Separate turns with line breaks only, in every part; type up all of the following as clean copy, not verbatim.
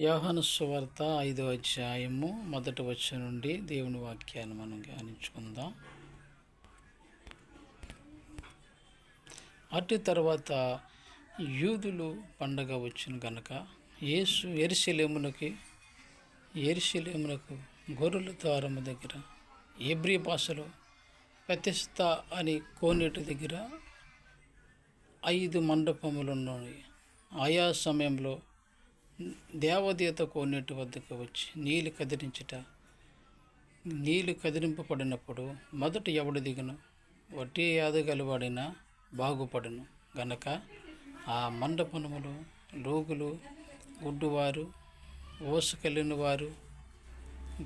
యోహాను సువార్త 5వ అధ్యాయము 1వ వచనం నుండి దేవుని వాక్యాన్ని మనం ధ్యానించుకుందాం. అటు తర్వాత యూదులు పండగ వచ్చిన గనక యేసు యెరూషలేమునకు గొర్రెల ద్వారము దగ్గర హెబ్రీ భాషలో బెతెస్దా అని కోనేటి దగ్గర 5 మండపములు ఉన్నాయి. ఆయా సమయంలో దేవదూత కోనేటి వద్దకు వచ్చి నీళ్లు కదిలింపబడినప్పుడు మొదట ఎవడు దిగును వట్టి యాదగలవాడైనా బాగుపడును గనక ఆ మండపములో రోగులు, గుడ్డువారు, ఓసుకెళ్ళిన వారు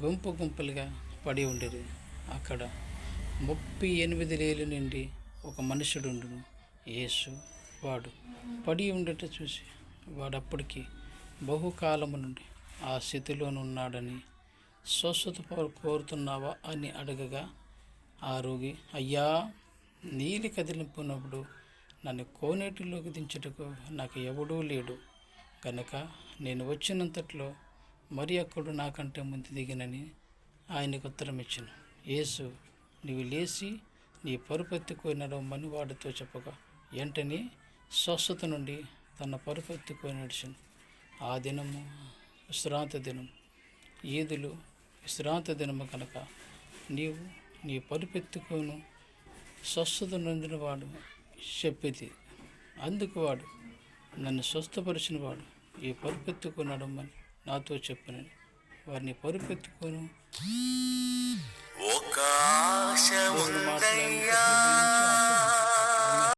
గుంపులుగా పడి ఉండేది. అక్కడ 38 ఏళ్ళ నుండి ఒక మనుషుడుండును. యేసు వాడు పడి ఉండట చూసి వాడప్పటికి బహుకాలము నుండి ఆ స్థితిలోనున్నాడని, స్వస్థత కోరుతున్నావా అని అడగగా, ఆ రోగి, అయ్యా, నీళ్ళు కదిలింపునప్పుడు నన్ను కోనేటిలోకి దించుటకు నాకు ఎవడూ లేడు గనక నేను వచ్చినంతట్లో మరి అక్కడు నాకంటే ముందు దిగినని ఆయనకు ఉత్తరం ఇచ్చాను. యేసు, నీవు లేచి నీ పరుపెత్తుకొని నడవమని వాడితో చెప్పగా వెంటనే స్వస్థత నుండి తన పరుపెత్తుకొని నడిచాను. ఆ దినము విశ్రాంతి దినం, ఈదులు విశ్రాంతి దినము కనుక నీవు నీ పరుపెత్తుకొని స్వస్థత నొందిన వాడు చెప్పిది. అందుకు వాడు, నన్ను స్వస్థపరిచిన వాడు ఈ పరుపెత్తుకొని నడమని నాతో చెప్పనని వారిని పరుపెత్తుకొని మాట్లాడి